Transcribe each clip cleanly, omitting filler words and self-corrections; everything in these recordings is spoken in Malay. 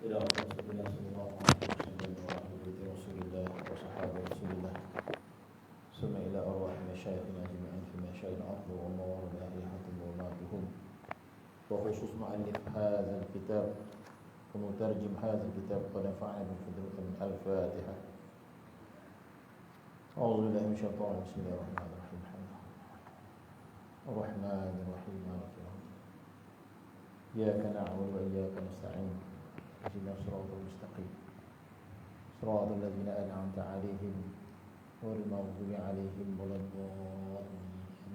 إلى رسول الله صلى الله عليه وسلم وأهل بيت رسول الله وصحابة رسول الله ثم إلى أرواح مشايخنا أجمعين في مشايخ الأرض وما ورد أهلهم وماتهم وخصوص مؤلف هذا الكتاب ومترجم هذا الكتاب ونفعنا بالفضيلة من الفاتحة. أعوذ بالله من الشيطان الرجيم. بسم الله الرحمن الرحيم. الرحمن الرحيم مالك يوم الدين إياك نعبد وإياك نستعين اهدنا الصراط المستقيم صراط الذين أنعمت عليهم غير المغضوب عليهم ولا الضالين.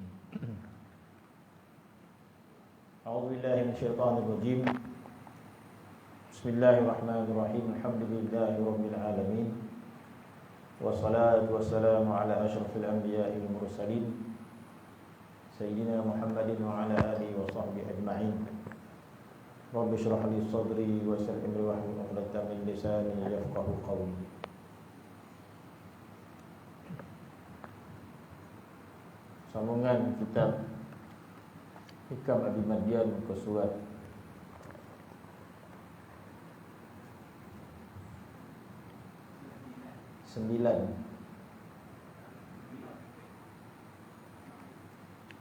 أعوذ بالله من الشيطان الرجيم. بسم الله الرحمن الرحيم. الحمد لله رب العالمين والصلاة والسلام على أشرف الأنبياء والمرسلين سيدنا محمد وعلى آله وصحبه أجمعين. رب اشرح لي صدري ويسر أمري واحلل عقدة من لساني يفقهوا قولي. Sambungan kitab Hikam Abi Madian ke surat 9.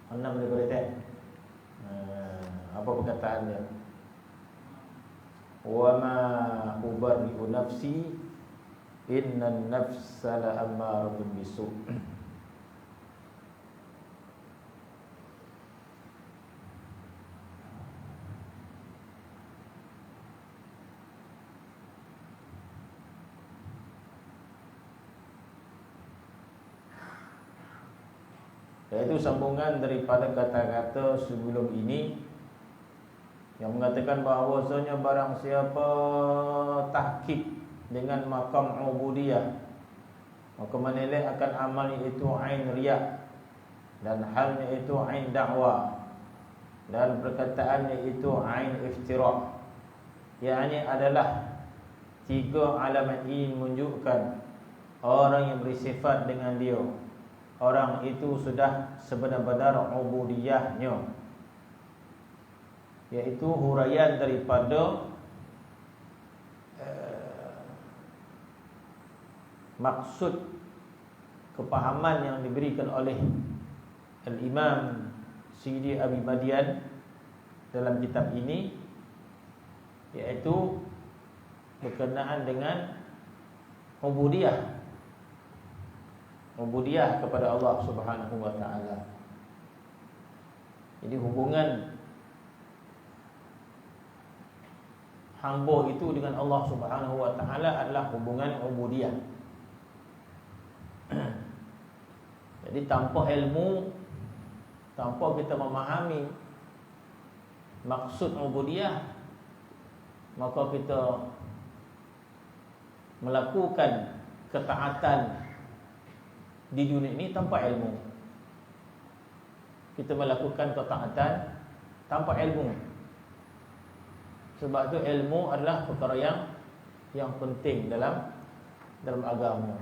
6 daripada tak? Apa perkataan dia? Wa ma ubarri'u nafsi innan nafsa la'ammaratun bisu'. Iaitu sambungan daripada kata-kata sebelum ini yang mengatakan bahawasanya barang siapa tahqiq dengan maqam ubudiyah maka menilai akan amalnya itu ain riya dan halnya itu ain dakwah dan perkataannya itu ain iftira. Yakni adalah 3 alamat ini menunjukkan orang yang bersifat dengan dia, orang itu sudah sebenar-benar ubudiyahnya, yaitu huraian daripada maksud kepahaman yang diberikan oleh Al-Imam Sidi Abi Madian dalam kitab ini, yaitu berkenaan dengan ubudiyah kepada Allah Subhanahu wa taala. Jadi hubungan hamba itu dengan Allah Subhanahu wa taala adalah hubungan ubudiyah. Jadi tanpa ilmu, tanpa kita memahami maksud ubudiyah, maka kita melakukan ketaatan di dunia ini tanpa ilmu. Kita melakukan ketaatan tanpa ilmu. Sebab itu ilmu adalah perkara yang penting dalam agama.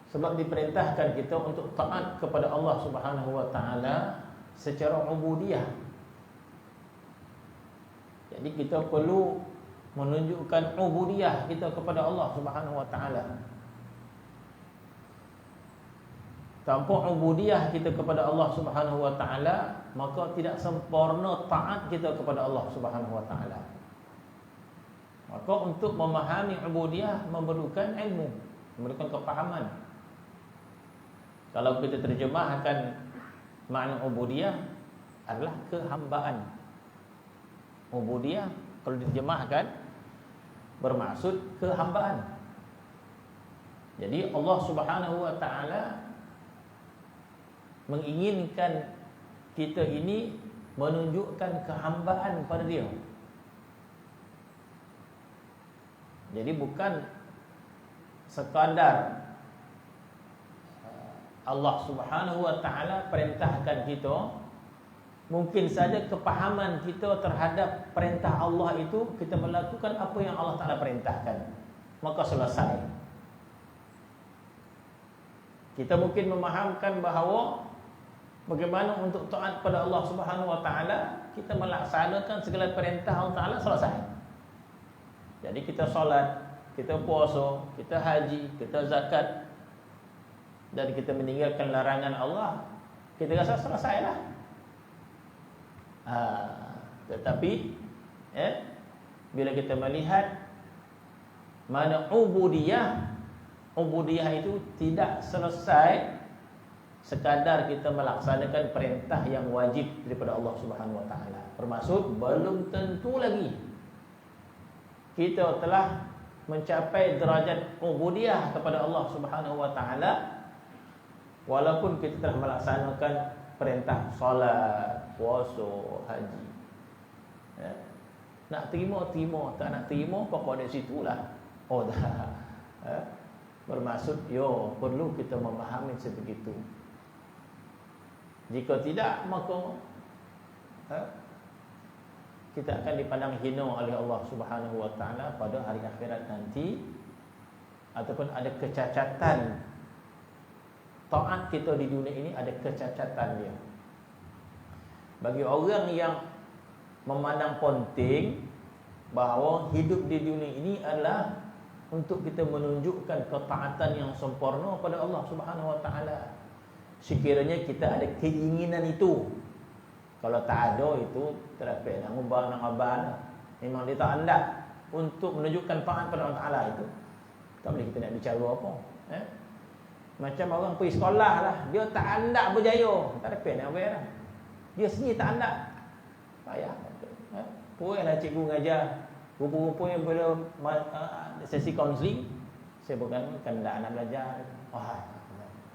Sebab diperintahkan kita untuk taat kepada Allah Subhanahu wa taala secara ubudiyah. Jadi kita perlu menunjukkan ubudiyah kita kepada Allah Subhanahu wa taala. Tanpa ubudiyah kita kepada Allah Subhanahu wa taala, maka tidak sempurna taat kita kepada Allah Subhanahu wa taala. Maka untuk memahami ubudiyah memerlukan ilmu, memerlukan kepahaman. Kalau kita terjemahkan makna ubudiyah adalah kehambaan. Ubudiyah kalau diterjemahkan bermaksud kehambaan. Jadi Allah Subhanahu wa taala menginginkan kita ini menunjukkan kehambaan pada dia. Jadi bukan sekadar Allah Subhanahu wa taala perintahkan kita, mungkin saja kepahaman kita terhadap perintah Allah itu kita melakukan apa yang Allah taala perintahkan, maka selesai. Kita mungkin memahamkan bahawa bagaimana untuk taat pada Allah Subhanahu wa taala, kita melaksanakan segala perintah Allah taala, selesai. Jadi kita solat, kita puasa, kita haji, kita zakat, dan kita meninggalkan larangan Allah, kita rasa selesailah. Tetapi bila kita melihat mana ubudiyah itu tidak selesai sekadar kita melaksanakan perintah yang wajib daripada Allah Subhanahu wa taala. Bermaksud belum tentu lagi kita telah mencapai derajat ubudiyah kepada Allah Subhanahu wa taala walaupun kita telah melaksanakan perintah solat, puasa, haji. Nak terima, tak nak terima pokok di situlah. Dah. Bermaksud perlu kita memahami sebegitu. Jika tidak, maka kita akan dipandang hina oleh Allah Subhanahu wa taala pada hari akhirat nanti, ataupun ada kecacatan. Taat kita di dunia ini ada kecacatan dia. Bagi orang yang memandang penting bahawa hidup di dunia ini adalah untuk kita menunjukkan ketaatan yang sempurna pada Allah Subhanahu wa taala. Sekiranya kita ada keinginan itu, kalau tak ada itu terdapat nak ubah nak abang. Memang dia tak hendak untuk menunjukkan taat pada Allah Taala itu. Tak boleh kita nak bicara apa. Macam orang pergi sekolah lah, dia tak hendak berjaya, tak dapat nak bayar. Dia sendiri tak hendak. Payah. Puailah cikgu mengajar. Rupa-rupanya bila sesi kaunseling, saya bukan hendak nak belajar.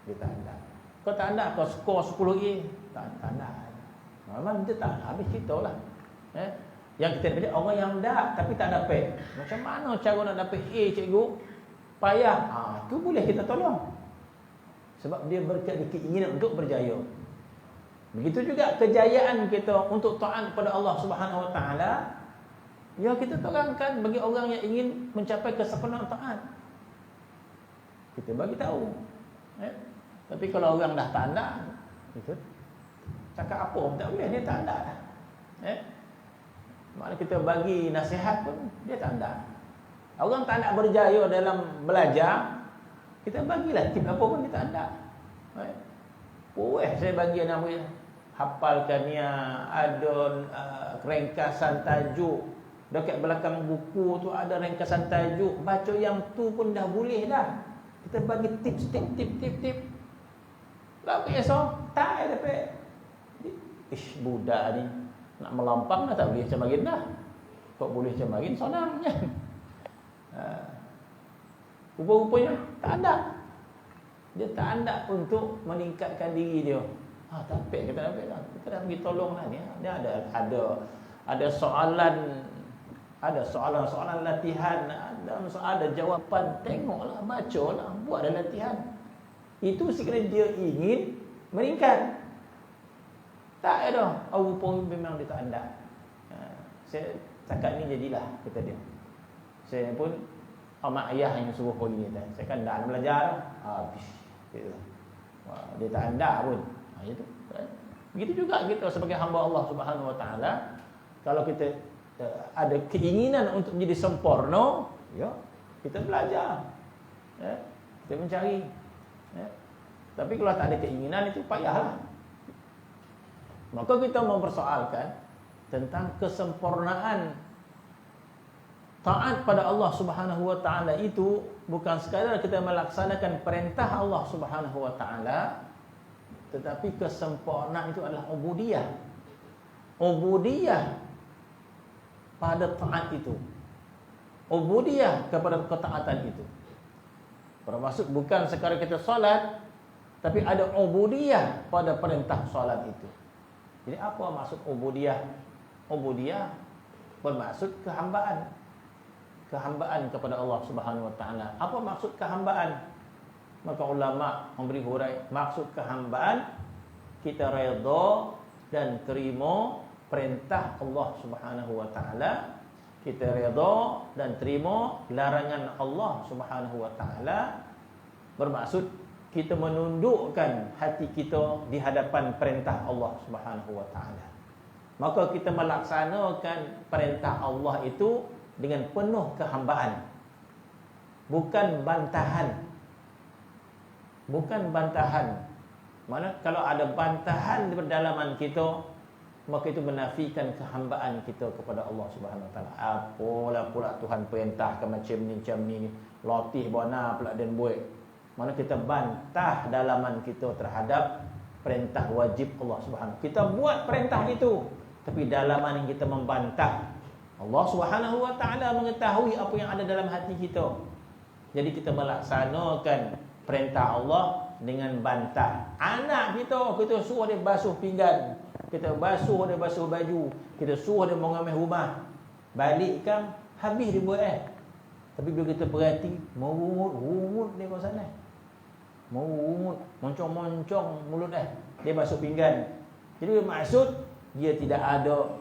Dia tak hendak. Kau tak hendak, kau skor 10A. Tak hendak. Memang dia tak habis cerita lah. Yang kita pilih orang yang dah tapi tak dapat. Macam mana cara nak dapat A, cikgu? Payah. Itu boleh kita tolong. Sebab dia keinginan untuk berjaya. Begitu juga kejayaan kita untuk taat kepada Allah Subhanahu wa taala. Ya, kita terangkan bagi orang yang ingin mencapai kesempurnaan taat. Kita bagi tahu. Tapi kalau orang dah tak hendak, itu cakap apa pun tak boleh, dia tak hendak. Maknanya kita bagi nasihat pun dia tak hendak. Orang tak hendak berjaya dalam belajar, kita bagilah tip apa pun dia tak hendak. Saya bagi nama hafalkan dia, ada ringkasan tajuk. Dekat belakang buku tu ada ringkasan tajuk. Baca yang tu pun dah boleh dah. Kita bagi tips. Lalu esok tak dapat. Budak ni nak melampang dah tak boleh macam makin dah. Kok boleh macam makin sonamnya. Rupa-rupanya tak ada. Dia tak ada untuk meningkatkan diri dia. Tak kita dapat dah. Kita dah pergi tolong lah ni. Dia ada soalan latihan, ada jawapan. Tengoklah, bacalah, buatlah latihan. Itu sekiranya dia ingin meningkat. Tak ada. Rupa memang dia tak hendak. Saya cakap ni jadilah, kata dia. Saya pun mak ayah yang suruh pergi ni. Saya kan dah nak belajar. Habis. Dia tak hendak pun. Itu. Begitu juga kita sebagai hamba Allah Subhanahu wa taala, kalau kita ada keinginan untuk menjadi sempurna, kita belajar. Kita mencari. Tapi kalau tak ada keinginan, itu payahlah. Maka kita mempersoalkan tentang kesempurnaan taat pada Allah Subhanahu wa taala itu bukan sekadar kita melaksanakan perintah Allah Subhanahu wa taala, tetapi kesempurnaan itu adalah ubudiyah. Ubudiyah pada taat itu. Ubudiyah kepada ketaatan itu. Bermaksud bukan sekadar kita solat, tapi ada ubudiyah pada perintah solat itu. Jadi apa maksud ubudiyah? Ubudiyah bermaksud kehambaan. Kehambaan kepada Allah Subhanahu wa taala. Apa maksud kehambaan? Maka ulama memberi hurai, maksud kehambaan kita redha dan terima perintah Allah Subhanahu wa taala. Kita redha dan terima larangan Allah Subhanahu wa taala. Bermaksud kita menundukkan hati kita di hadapan perintah Allah Subhanahu wa taala. Maka kita melaksanakan perintah Allah itu dengan penuh kehambaan. Bukan bantahan. Bukan bantahan. Mana kalau ada bantahan di pedalaman kita, maka itu menafikan kehambaan kita kepada Allah Subhanahu Wa Taala. Apalah pula Tuhan perintahkan macam ni, latih bona pula dan buat. Mana kita bantah dalaman kita terhadap perintah wajib Allah Subhanahu. Kita buat perintah itu, tapi dalaman yang kita membantah. Allah Subhanahu Wa Taala mengetahui apa yang ada dalam hati kita. Jadi kita melaksanakan perintah Allah dengan bantah. Anak kita suruh dia basuh pinggan, kita basuh dia basuh baju, kita suruh dia mengambil rumah. Balik kan habis dia buat Tapi bila kita perhati, merungut dia kat sana. Merungut, moncong-moncong mulut dia basuh pinggan. Jadi maksud dia tidak ada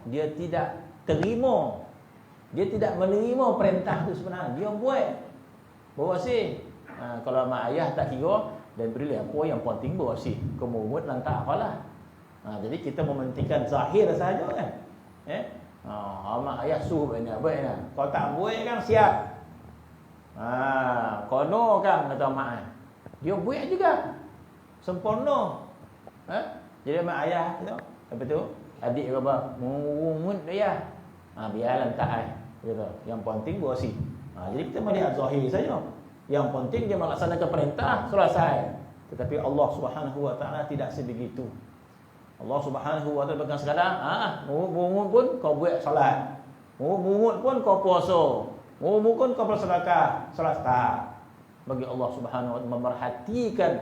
dia tidak terima. Dia tidak menerima perintah itu sebenarnya. Dia buat. Bersih. Kalau mak ayah tak kira dan berilah apa yang penting bersih. Kemudian lantak apalah. Jadi kita mementingkan zahir saja kan. Mak ayah suruh buat ni. Kalau tak buat kan siap. Kono kan kata mak. Dia buat juga. Sempurna. Jadi mak ayah tu, apa tu? Adik ke apa? Mungut dia. Biar lantak gitu. Yang penting bersih. Jadi kita melihat zahir saja. Yang penting dia melaksanakan perintah, selesai. Tetapi Allah Subhanahu Wa Taala tidak sebegitu. Allah Subhanahu Wa Taala bukan sekadar mungut pun kau buat solat. Mungut pun kau puasa. Mungut pun kau bersedekah. Selesai. Bagi Allah Subhanahu Wa Taala memerhatikan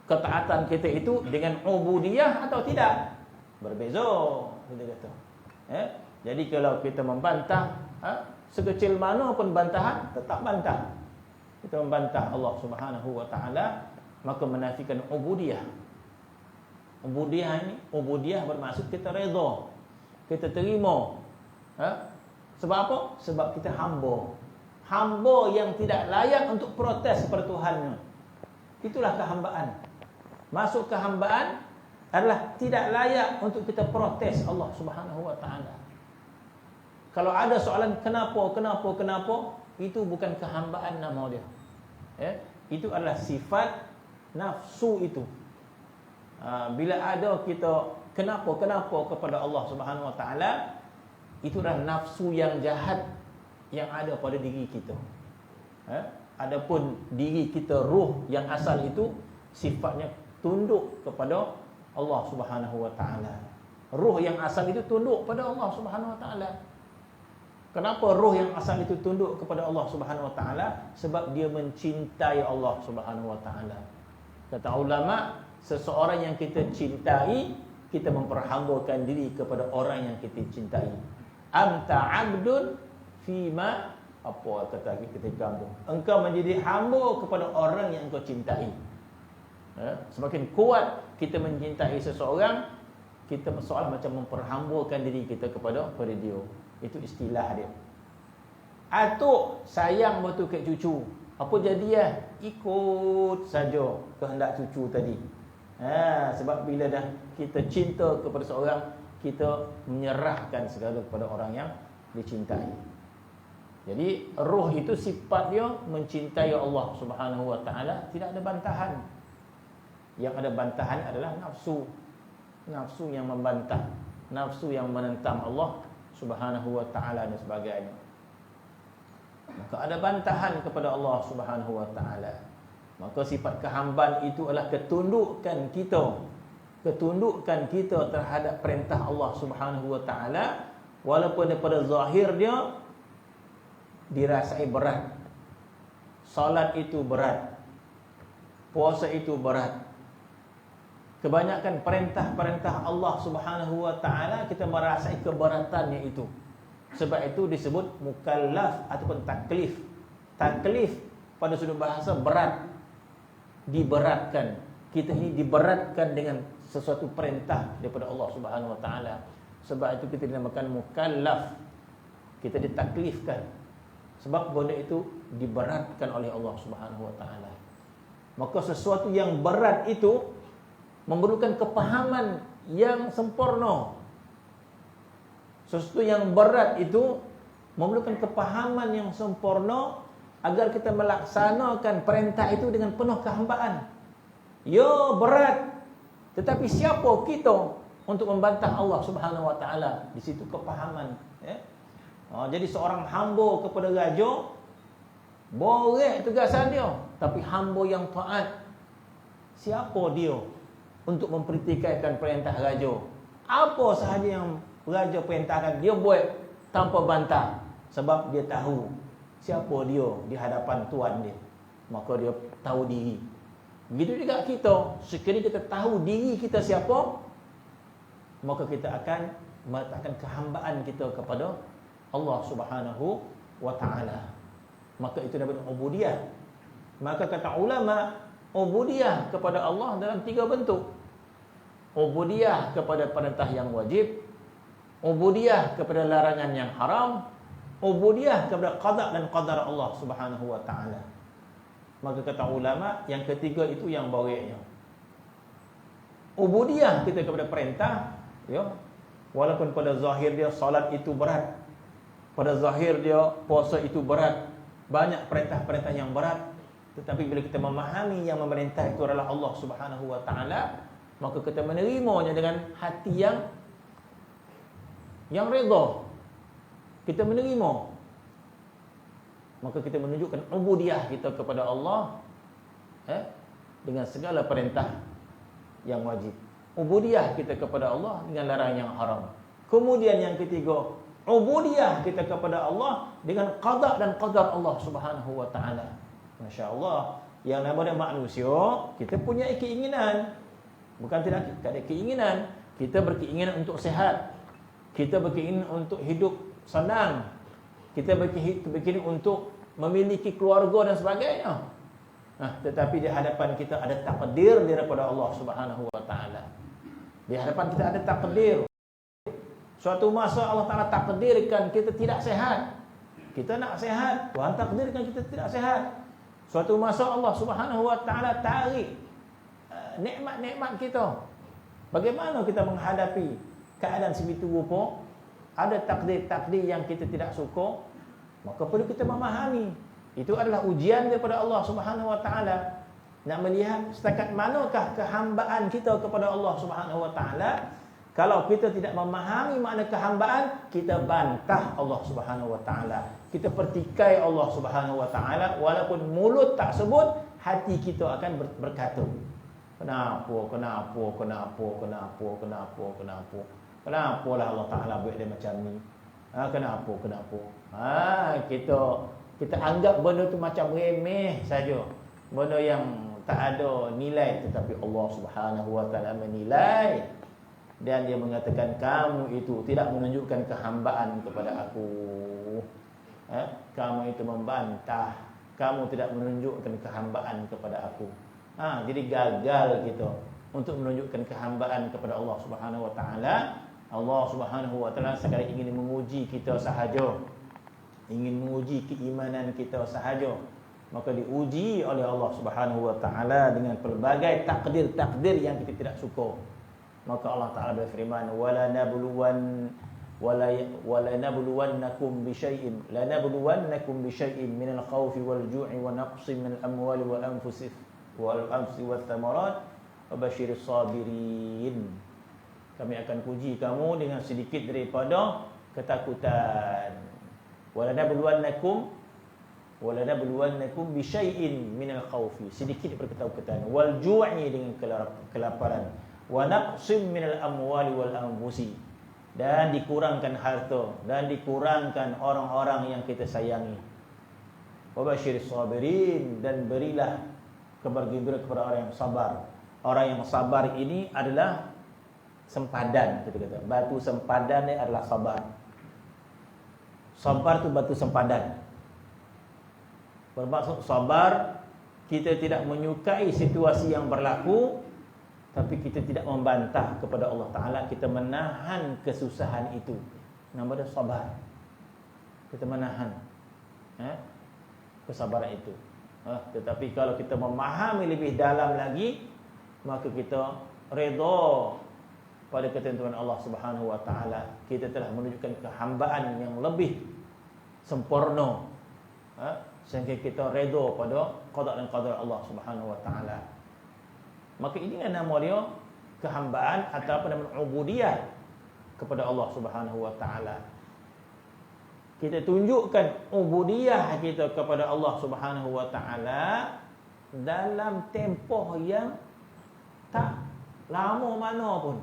ketaatan kita itu dengan ubudiyah atau tidak. Berbeza kita kata. Jadi kalau kita membantah, sekecil mana pun bantahan, tetap bantah. Kita membantah Allah Subhanahu Wa Taala, maka menafikan ubudiyah. Ubudiyah bermaksud kita redha, kita terima. Sebab apa? Sebab kita hamba. Hamba yang tidak layak untuk protes kepada Tuhannya. Itulah kehambaan. Masuk kehambaan adalah tidak layak untuk kita protes Allah Subhanahu Wa Taala. Kalau ada soalan kenapa, itu bukan kehambaan nama dia. Itu adalah sifat nafsu itu. Bila ada kita kenapa kepada Allah Subhanahu Wa Taala, itu adalah nafsu yang jahat yang ada pada diri kita. Adapun diri kita, ruh yang asal itu sifatnya tunduk kepada Allah Subhanahu Wa Taala. Ruh yang asal itu tunduk pada Allah Subhanahu Wa Taala. Kenapa roh yang asal itu tunduk kepada Allah Subhanahu Wa Taala? Sebab dia mencintai Allah Subhanahu Wa Taala. Kata ulama, seseorang yang kita cintai, kita memperhambakan diri kepada orang yang kita cintai. Anta abdun fima, apa kata ketika itu, engkau menjadi hamba kepada orang yang engkau cintai. Semakin kuat kita mencintai seseorang, kita seolah macam memperhambakan diri kita kepada dia. Itu istilah dia. Atuk sayang betul kat cucu. Apa jadi ikut saja kehendak cucu tadi. Sebab bila dah kita cinta kepada seorang, kita menyerahkan segala kepada orang yang dicintai. Jadi roh itu sifat dia mencintai Allah Subhanahu Wa Taala, tidak ada bantahan. Yang ada bantahan adalah nafsu. Nafsu yang membantah, nafsu yang menentang Allah Subhanahu Wa Taala dan sebagainya. Maka ada bantahan kepada Allah Subhanahu Wa Taala. Maka sifat kehambaan itu adalah ketundukan kita. Ketundukan kita terhadap perintah Allah Subhanahu Wa Taala, walaupun daripada zahir dia dirasai berat. Salat itu berat. Puasa itu berat. Kebanyakan perintah-perintah Allah Subhanahu Wa Taala kita merasai keberatannya itu. Sebab itu disebut mukallaf ataupun taklif. Taklif pada sudut bahasa berat, diberatkan. Kita ini diberatkan dengan sesuatu perintah daripada Allah Subhanahu Wa Taala. Sebab itu kita dinamakan mukallaf. Kita ditaklifkan. Sebab benda itu diberatkan oleh Allah Subhanahu Wa Taala. Maka sesuatu yang berat itu memerlukan kepahaman yang sempurna. Sesuatu yang berat itu memerlukan kepahaman yang sempurna agar kita melaksanakan perintah itu dengan penuh kehambaan. Ya, berat. Tetapi siapa kita untuk membantah Allah Subhanahu wa taala? Di situ kepahaman, ya. Jadi seorang hamba kepada raja boleh tugasan dia, tapi hamba yang taat, siapa dia untuk mempertikaikan perintah raja? Apa sahaja yang raja perintahkan dia buat tanpa bantah, sebab dia tahu siapa dia di hadapan tuan dia. Maka dia tahu diri. Begitu juga kita, sekiranya kita tahu diri kita siapa, maka kita akan meletakkan kehambaan kita kepada Allah Subhanahu wa taala. Maka itu namanya ubudiyah. Maka kata ulama, ubudiyah kepada Allah dalam 3 bentuk. Ubudiyah kepada perintah yang wajib, ubudiyah kepada larangan yang haram, ubudiyah kepada qada dan qadar Allah Subhanahu wa taala. Maka kata ulama, yang ketiga itu yang baiknya. Ubudiyah kita kepada perintah, ya. Walaupun pada zahir dia salat itu berat, pada zahir dia puasa itu berat, banyak perintah-perintah yang berat, tetapi bila kita memahami yang memerintah itu adalah Allah Subhanahu wa taala, maka kita menerimanya dengan hati yang redha. Kita menerima, maka kita menunjukkan ubudiyah kita kepada Allah, dengan segala perintah yang wajib. Ubudiyah kita kepada Allah dengan larangan yang haram. Kemudian yang ketiga, ubudiyah kita kepada Allah dengan qada dan qadar Allah Subhanahu wa taala. Masya-Allah, yang namanya manusia, kita punya keinginan. Bukan tidak ada keinginan. Kita berkeinginan untuk sehat. Kita berkeinginan untuk hidup senang. Kita berkeinginan untuk memiliki keluarga dan sebagainya. Tetapi di hadapan kita ada takdir daripada Allah Subhanahu wa taala. Di hadapan kita ada takdir. Suatu masa Allah Taala takdirkan kita tidak sehat. Kita nak sehat, Tuhan takdirkan kita tidak sehat. Suatu masa Allah Subhanahu wa taala tarik nikmat-nikmat kita. Bagaimana kita menghadapi keadaan sebegitu rupa? Ada takdir-takdir yang kita tidak suka, maka perlu kita memahami itu adalah ujian daripada Allah Subhanahu wa taala. Nak melihat setakat manakah kehambaan kita kepada Allah Subhanahu wa taala. Kalau kita tidak memahami makna kehambaan, kita bantah Allah Subhanahu wa taala. Kita pertikai Allah Subhanahu wa taala, walaupun mulut tak sebut, hati kita akan berkata, Kenapalah Allah Taala buat dia macam ni? Kenapa? Kita anggap benda tu macam remeh saja. Benda yang tak ada nilai, tetapi Allah Subhanahu wa taala menilai, dan dia mengatakan kamu itu tidak menunjukkan kehambaan kepada aku. Kamu itu membantah, kamu tidak menunjukkan kehambaan kepada aku. Jadi gagal kita untuk menunjukkan kehambaan kepada Allah Subhanahu wa taala. Allah Subhanahu wa taala sekadar ingin menguji kita sahaja, ingin menguji keimanan kita sahaja. Maka diuji oleh Allah Subhanahu wa taala dengan pelbagai takdir-takdir yang kita tidak suka. Maka Allah Taala berfirman, wala nabluwannakum bisyai'in minal khawfi wal ju'i wa naqsin minal amwali wal anfusi wath thamarat wa basyiris sabirin. Kami akan puji kamu dengan sedikit daripada ketakutan. Wala nabluwannakum bisyai'in minal khawfi, sedikit daripada ketakutan, wal ju'i dengan kelaparan, wa naqsim minal amwali wal anfusi, dan dikurangkan harta dan dikurangkan orang-orang yang kita sayangi. Wa basyiris sabirin, dan berilah kabar gembira kepada orang yang sabar. Orang yang sabar ini adalah sempadan, kita kata. Batu sempadan ni adalah sabar. Sabar tu batu sempadan. Bermaksud sabar, kita tidak menyukai situasi yang berlaku, tapi kita tidak membantah kepada Allah Ta'ala. Kita menahan kesusahan itu. Nama dia sabar. Kita menahan kesabaran itu. Tetapi kalau kita memahami lebih dalam lagi, maka kita redha pada ketentuan Allah Subhanahu wa taala, kita telah menunjukkan kehambaan yang lebih sempurna, sehingga kita redha pada qada dan qadar Allah Subhanahu wa taala. Maka ini nama dia kehambaan ataupun nama ubudiyah kepada Allah Subhanahu wa taala. Kita tunjukkan ubudiyah kita kepada Allah Subhanahu wa taala dalam tempoh yang tak lama mana pun.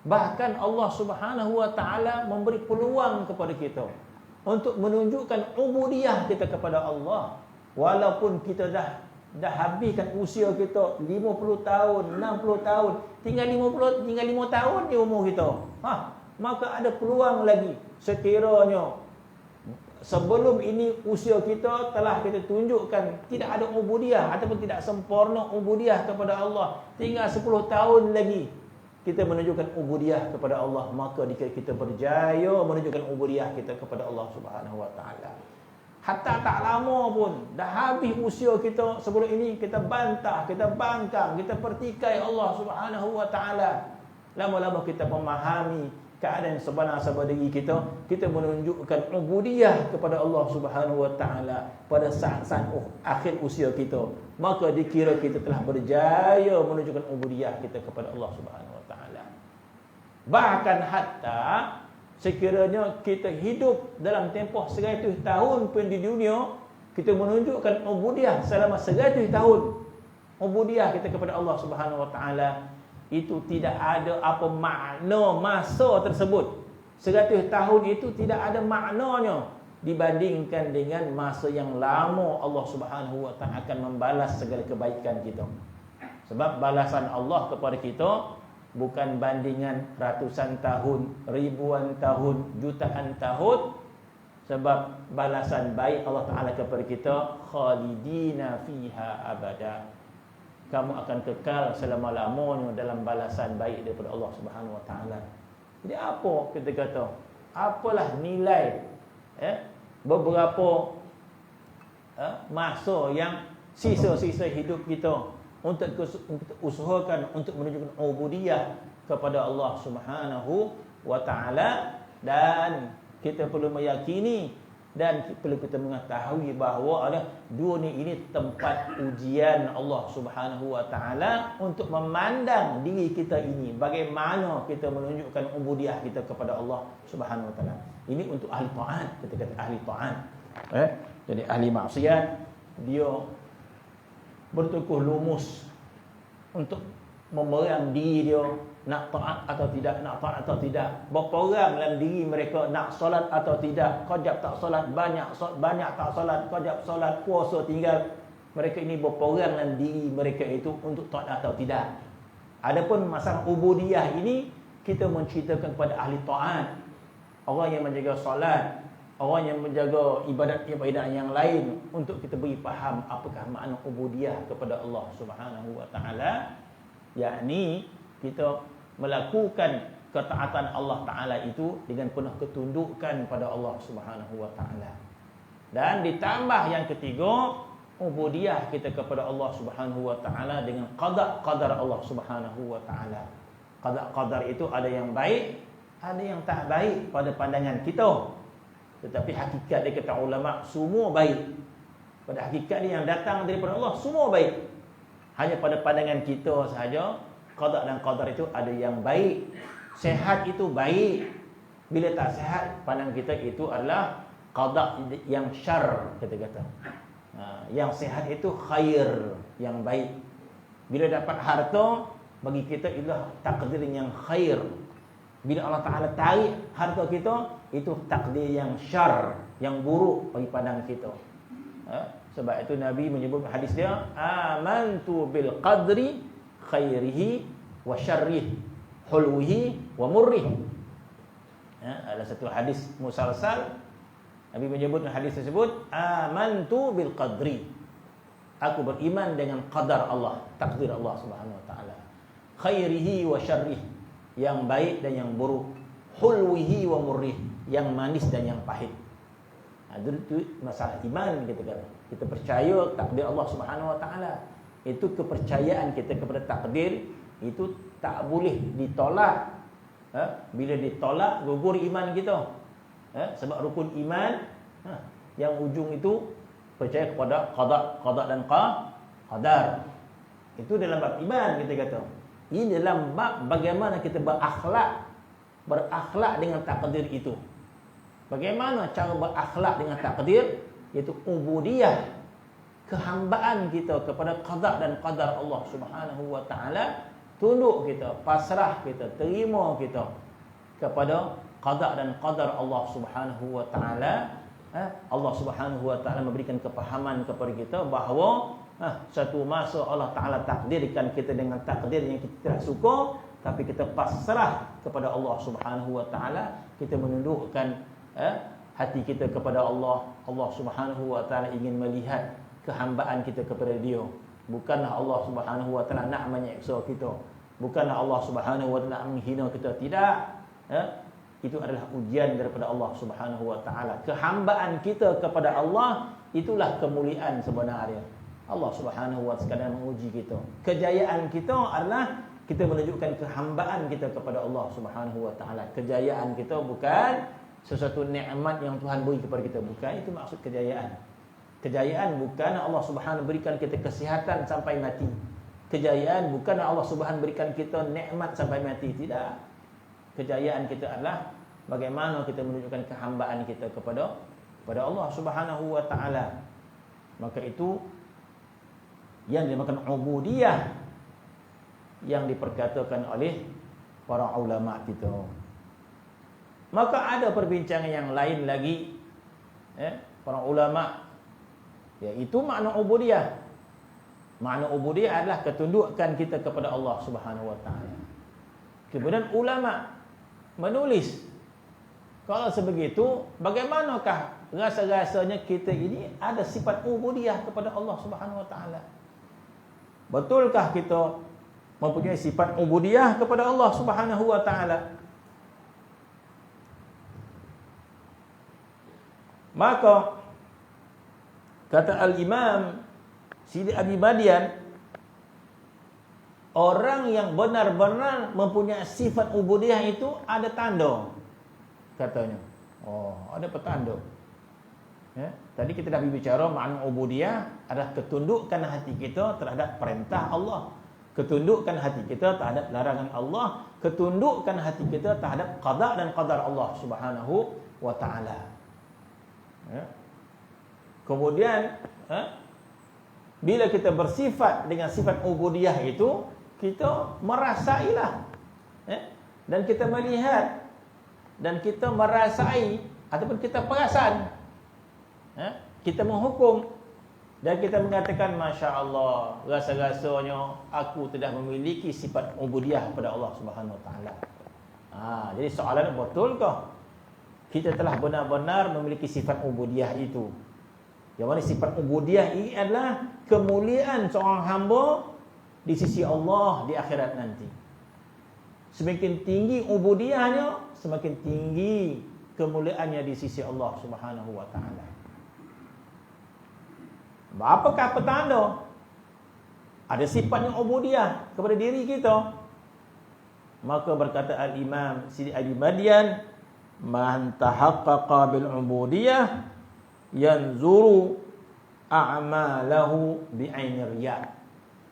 Bahkan Allah Subhanahu wa taala memberi peluang kepada kita untuk menunjukkan ubudiyah kita kepada Allah, walaupun kita dah habiskan usia kita 50 tahun, 60 tahun, tinggal 5 tahun di umur kita. Maka ada peluang lagi. Sekiranya sebelum ini usia kita telah kita tunjukkan tidak ada ubudiyah ataupun tidak sempurna ubudiyah kepada Allah, tinggal 10 tahun lagi kita menunjukkan ubudiyah kepada Allah, maka kita berjaya menunjukkan ubudiyah kita kepada Allah Subhanahu wa taala. Hatta tak lama pun dah habis usia kita sebelum ini, kita bantah, kita bangkang, kita pertikai Allah Subhanahu wa taala. Lama-lama kita memahami keadaan sebenar-sebenar diri kita, kita menunjukkan ubudiyah kepada Allah Subhanahu wa taala pada saat-saat akhir usia kita, maka dikira kita telah berjaya menunjukkan ubudiyah kita kepada Allah Subhanahu wa taala. Bahkan hatta sekiranya kita hidup dalam tempoh 100 tahun pun di dunia, kita menunjukkan ubudiyah selama 100 tahun. Ubudiyah kita kepada Allah Subhanahu wa taala itu tidak ada apa makna masa tersebut. 100 tahun itu tidak ada maknanya dibandingkan dengan masa yang lama Allah Subhanahu wa taala akan membalas segala kebaikan kita. Sebab balasan Allah kepada kita bukan bandingan ratusan tahun, ribuan tahun, jutaan tahun. Sebab balasan baik Allah Ta'ala kepada kita, khalidina fiha abada. Kamu akan kekal selama-lamanya dalam balasan baik daripada Allah Subhanahu wa taala. Jadi apa kita kata? Apalah nilai beberapa masa yang sisa-sisa hidup kita untuk usahakan untuk menunjukkan ubudiyah kepada Allah Subhanahu wa taala, dan kita perlu meyakini dan perlu kita mengetahui bahawa dunia ini tempat ujian Allah Subhanahu wa taala untuk memandang diri kita ini, bagaimana kita menunjukkan ubudiyah kita kepada Allah Subhanahu wa taala. Ini untuk ahli taat, kita kata ahli taat. Jadi ahli maksiat dia bertukuh lumus untuk memerang diri dia, nak taat atau tidak, nak taat atau tidak. Berperang dalam diri mereka, nak solat atau tidak, qajab tak solat, banyak tak solat, qajab solat, puasa tinggal. Mereka ini berperang dalam diri mereka itu untuk taat atau tidak. Adapun masalah ubudiyah ini kita menceritakan kepada ahli taat, orang yang menjaga solat, orang yang menjaga ibadat-ibadat yang lain, untuk kita beri faham apakah makna ubudiyah kepada Allah Subhanahu wa taala, yakni kita melakukan ketaatan Allah Ta'ala itu dengan penuh ketundukan pada Allah Subhanahu wa ta'ala. Dan ditambah yang ketiga, ubudiyah kita kepada Allah Subhanahu wa ta'ala dengan qada qadar Allah Subhanahu wa ta'ala. Qada qadar itu ada yang baik, ada yang tak baik pada pandangan kita. Tetapi hakikat dia kata ulama, semua baik. Pada hakikat dia yang datang daripada Allah, semua baik. Hanya pada pandangan kita sahaja, qada dan qadar itu ada yang baik. Sehat itu baik. Bila tak sehat, pandang kita itu adalah qada yang syar, kita kata. Yang sehat itu khair, yang baik. Bila dapat harta, bagi kita itulah takdir yang khair. Bila Allah Ta'ala tarik harta kita, itu takdir yang syar, yang buruk bagi pandang kita. Sebab itu Nabi menyebut hadis dia, amantu bil qadri khairihi wa syarrihi, hulwihi wa murrihi. Ada satu hadis musalsal, Nabi menyebut hadis tersebut, amantu bil qadri, aku beriman dengan qadar Allah, takdir Allah Subhanahu wa taala, khairihi wa syarrihi, yang baik dan yang buruk, hulwihi wa murrihi, yang manis dan yang pahit. Itu masalah iman kita kata. Kita percaya takdir Allah Subhanahu wa taala. Itu kepercayaan kita kepada takdir itu tak boleh ditolak. Bila ditolak, gugur iman kita. Sebab rukun iman yang ujung itu percaya kepada qada dan qadar. Itu dalam bab iman kita kata. Ini dalam bab bagaimana kita berakhlak dengan takdir itu. Bagaimana cara berakhlak dengan takdir? Iaitu ubudiyah, kehambaan kita kepada qada dan qadar Allah Subhanahu wa taala. Tunduk kita, pasrah kita, terima kita kepada qada dan qadar Allah Subhanahu wa taala. Allah Subhanahu wa taala memberikan kepahaman kepada kita bahawa satu masa Allah taala takdirkan kita dengan takdir yang kita tidak suka, tapi kita pasrah kepada Allah Subhanahu wa taala, kita menundukkan hati kita kepada Allah. Allah Subhanahu wa taala ingin melihat kehambaan kita kepada Dia. Bukanlah Allah Subhanahu wa taala nak menyeksa kita. Bukanlah Allah Subhanahu wa taala nak menghina kita. Tidak. Itu adalah ujian daripada Allah Subhanahu wa taala. Kehambaan kita kepada Allah, itulah kemuliaan sebenarnya. Allah Subhanahu wa taala sekadar menguji kita. Kejayaan kita adalah kita menunjukkan kehambaan kita kepada Allah Subhanahu wa taala. Kejayaan kita bukan sesuatu nikmat yang Tuhan beri kepada kita. Bukan itu maksud kejayaan. Kejayaan bukan Allah Subhanahu berikan kita kesihatan sampai mati. Kejayaan bukan Allah Subhanahu berikan kita nikmat sampai mati. Tidak. Kejayaan kita adalah bagaimana kita menunjukkan kehambaan kita kepada Allah Subhanahu wa taala. Maka itu yang dinamakan ubudiyah yang diperkatakan oleh para ulama kita. Maka ada perbincangan yang lain lagi para ulama, iaitu makna ubudiyah. Makna ubudiyah adalah ketundukan kita kepada Allah Subhanahu wa taala. Kemudian ulama menulis, kalau sebegitu bagaimanakah rasa-rasanya kita ini ada sifat ubudiyah kepada Allah Subhanahu wa taala? Betulkah kita mempunyai sifat ubudiyah kepada Allah Subhanahu wa taala? Maka kata Al-Imam Sidi Abi Madian, orang yang benar-benar mempunyai sifat ubudiyah itu ada tanda, katanya. Ada petanda. Tadi kita dah berbicara makna ubudiyah adalah ketundukan hati kita terhadap perintah Allah, ketundukan hati kita terhadap larangan Allah, ketundukan hati kita terhadap qada dan qadar Allah Subhanahu wa taala. Kemudian bila kita bersifat dengan sifat ubudiyah itu, kita merasailah dan kita melihat dan kita merasai ataupun kita perasan, kita menghukum dan kita mengatakan, Masya Allah, rasa-rasanya aku tidak memiliki sifat ubudiyah kepada Allah Subhanahu Wa Taala. Jadi soalan, betulkah kita telah benar-benar memiliki sifat ubudiyah itu? Yang mana sifat ubudiyah ini adalah kemuliaan seorang hamba di sisi Allah di akhirat nanti. Semakin tinggi ubudiyahnya, semakin tinggi kemuliaannya di sisi Allah Subhanahu wa taala. Apakah petanda ada sifatnya ubudiyah kepada diri kita? Maka berkata Al-Imam Sidi Abi Madian, man tahaqqaqa bil ubudiyah yanzuru a'malahu bi'ainir riya.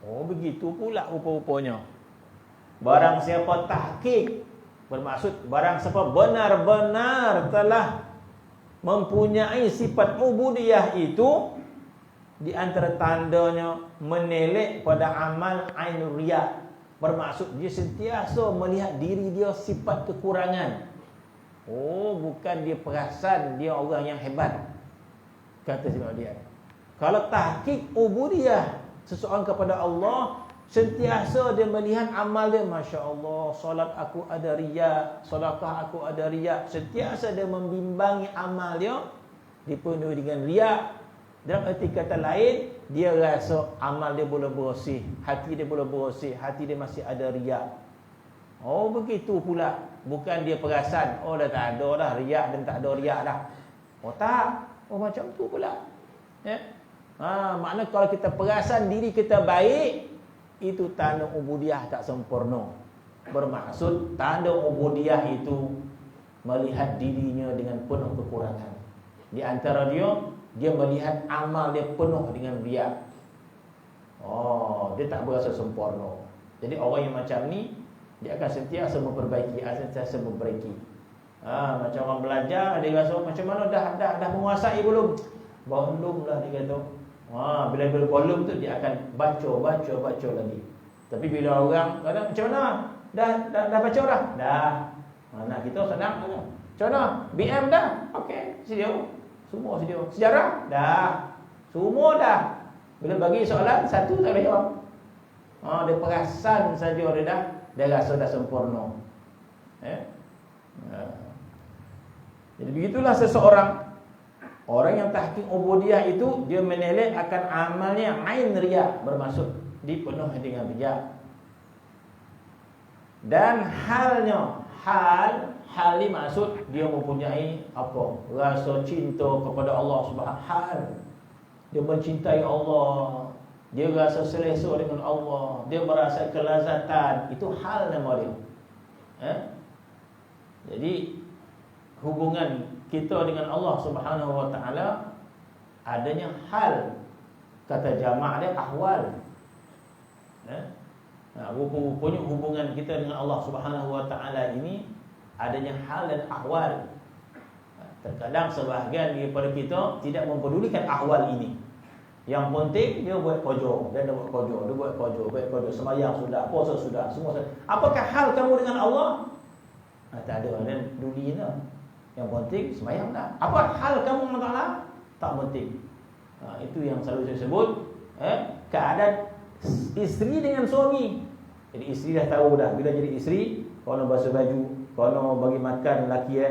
Begitu pula rupa-rupanya. Barang siapa tahqiq, bermaksud barang siapa benar-benar telah mempunyai sifat ubudiyah itu, di antara tandanya menelek pada amal ainur riya. Bermaksud dia sentiasa melihat diri dia sifat kekurangan. Bukan dia perasan dia orang yang hebat, kata sebab dia. Kalau tahqiq ubudiyah seseorang kepada Allah, sentiasa dia melihat amal dia, Masya Allah, solat aku ada riya, sedekah aku ada riya. Sentiasa dia membimbangi amal dia dipenuhi dengan riya. Dalam arti kata lain, dia rasa amal dia boleh bersih, hati dia boleh bersih, hati dia masih ada riya. Begitu pula. Bukan dia perasan, dah tak ada dah riya dan tak ada riya dah. Tak. Macam tu pula. Makna kalau kita perasan diri kita baik, itu tanda ubudiyah tak sempurna. bermaksud tanda ubudiyah itu melihat dirinya dengan penuh kekurangan. Di antara dia melihat amal dia penuh dengan riya. Dia tak berasa sempurna. Jadi orang yang macam ni dia akan sentiasa memperbaiki, macam orang belajar, dia rasa macam mana dah menguasai belum? Belum lah dia kata. Bila belum tu dia akan baca lagi. Tapi bila orang kata macam mana? Dah baca dah? Dah. Nak kita senang kan? Macam mana? BM dah? Okey, sedia. Semua sedia. Sejarah? Dah. Semua dah. Bila bagi soalan, satu tak boleh jawab. Dia perasan saja dia rasa dah sempurna. Jadi begitulah seseorang, orang yang tahqiq ubudiyah itu dia menilai akan amalnya ain riya, bermaksud dipenuh dengan riya. Dan hal ni maksud dia mempunyai apa? Rasa cinta kepada Allah Subhanahu wa taala. Dia mencintai Allah, dia rasa selesa dengan Allah, dia merasa kelazatan. Itu hal nama dia. Jadi hubungan kita dengan Allah Subhanahu wa taala adanya hal. Kata jamak dia ahwal. Rupanya hubungan kita dengan Allah Subhanahu wa taala ini adanya hal dan ahwal. Terkadang sebahagian daripada kita tidak mempedulikan ahwal ini. Yang penting dia buat kerja, dia buat kerja, sembahyang sudah, puasa sudah, semua sudah. Apakah hal kamu dengan Allah? Tak ada, dan peduli dah. Yang penting sembahyang dah. Apa hal kamu dengan Allah? Tak penting. Itu yang selalu saya sebut, keadaan isteri dengan suami. Jadi isteri dah tahu dah, bila jadi isteri, kalau basuh baju, kalau bagi makan lelaki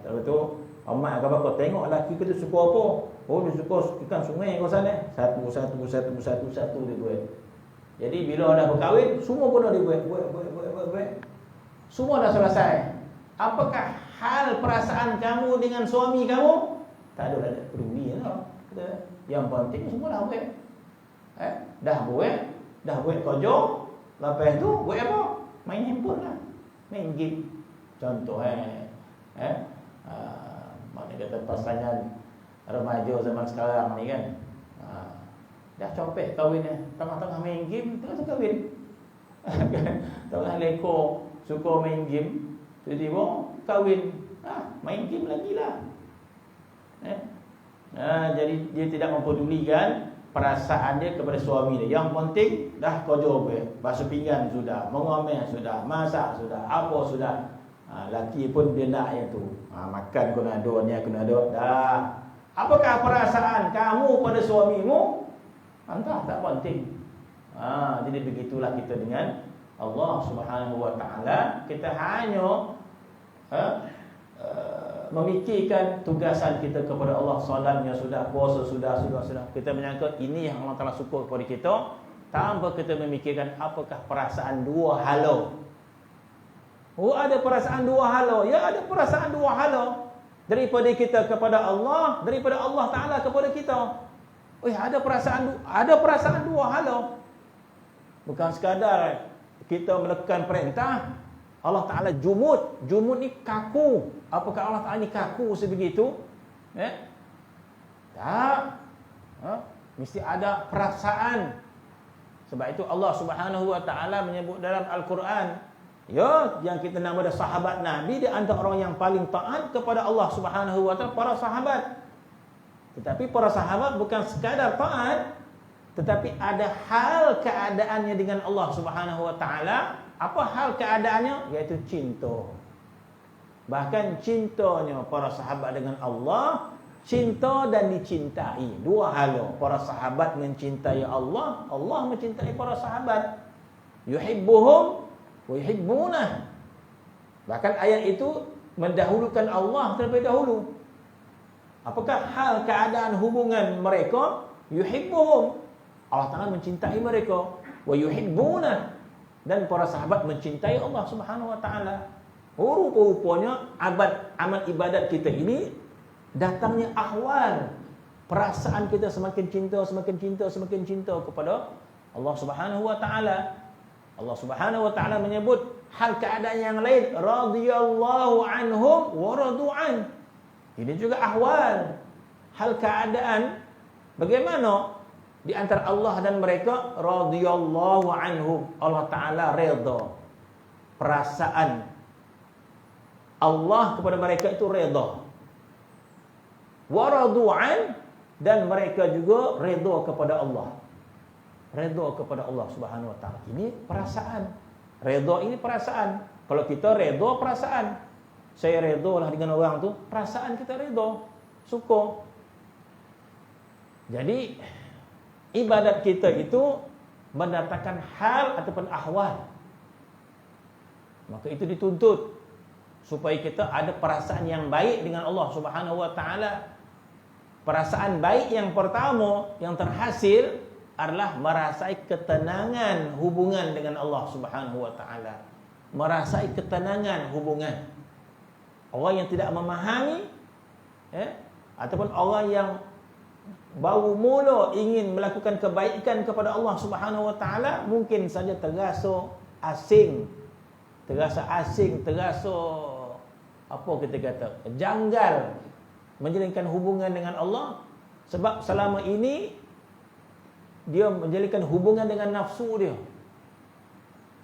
Lepas tu Amat kata kau tengok lelaki ke tu suka apa? Dia suka ikan sungai kau sana. Satu dia buat. Jadi bila dah berkahwin, semua pun dah dia buat. Semua dah selesai. Apakah hal perasaan kamu dengan suami kamu? Tak ada peduli lah. Yang penting semua dah buat. Dah buat kerja. Lepas tu buat apa? Main handphone lah. Main game. Contoh mana kata pasangan remaja zaman sekarang ni kan, dah copet kahwin tengah-tengah main game, tengah kahwin. Tengah lekor, suka main game, tiba-tiba kahwin, main game lagi lah. Jadi dia tidak mempedulikan perasaan dia kepada suami dia. Yang penting dah kerja basuh pinggan sudah, mengomel sudah, masak sudah, apa sudah. Laki pun dia nak yang tu. Makan kena ada, ni kena ada. Dah. Apakah perasaan kamu pada suamimu? Entah, tak penting. Jadi begitulah kita dengan Allah Subhanahu wa taala. Kita hanya memikirkan tugasan kita kepada Allah. Solatnya sudah, puasa sudah. Kita menyangka ini yang Allah Taala suka kepada kita, tanpa kita memikirkan apakah perasaan dua halau. Ada perasaan dua halau. Ya, ada perasaan dua halau. Daripada kita kepada Allah, daripada Allah Ta'ala kepada kita. Ada perasaan dua halau. Bukan sekadar kita melakukan perintah, Allah Ta'ala jumud. Jumud ni kaku. Apakah Allah Ta'ala ni kaku sebegitu? Tak. Mesti ada perasaan. Sebab itu Allah Subhanahu wa Ta'ala menyebut dalam Al-Quran, yang kita nama dah sahabat Nabi, dia antara orang yang paling taat kepada Allah Subhanahu wa taala, para sahabat. Tetapi para sahabat bukan sekadar taat, tetapi ada hal keadaannya dengan Allah Subhanahu wa taala. Apa hal keadaannya? Iaitu cinta. Bahkan cintanya para sahabat dengan Allah, cinta dan dicintai. Dua hal. Para sahabat mencintai Allah, Allah mencintai para sahabat. Yuhibbuhum wa yuhibbunah. Bahkan ayat itu mendahulukan Allah terlebih dahulu. Apakah hal keadaan hubungan mereka? Yuhibbuhum, Allah Ta'ala mencintai mereka. Wa yuhibbunah, dan para sahabat mencintai Allah Subhanahu wa taala. Rupa-rupanya amal ibadat kita ini datangnya ahwal. Perasaan kita semakin cinta kepada Allah Subhanahu wa taala. Allah Subhanahu wa taala menyebut hal keadaan yang lain, radhiyallahu anhum wa radu an. Ini juga ahwal, hal keadaan bagaimana di antara Allah dan mereka, radhiyallahu anhum, Allah Taala redha. Perasaan Allah kepada mereka itu redha. Wa radu an, dan mereka juga redha kepada Allah. Redha kepada Allah Subhanahu wa taala. Ini perasaan. Redha ini perasaan. Kalau kita redha perasaan. Saya redha lah dengan orang tu, perasaan kita redha, suka. Jadi ibadat kita itu mendatangkan hal ataupun ahwal. Maka itu dituntut supaya kita ada perasaan yang baik dengan Allah Subhanahu wa taala. Perasaan baik yang pertama yang terhasil adalah merasai ketenangan hubungan dengan Allah Subhanahu wa taala. Merasai ketenangan hubungan. Orang yang tidak memahami ataupun orang yang baru mula ingin melakukan kebaikan kepada Allah Subhanahu wa taala, mungkin saja terasa asing, terasa apa kita kata, janggal menjalinkan hubungan dengan Allah, sebab selama ini dia menjalinkan hubungan dengan nafsu dia.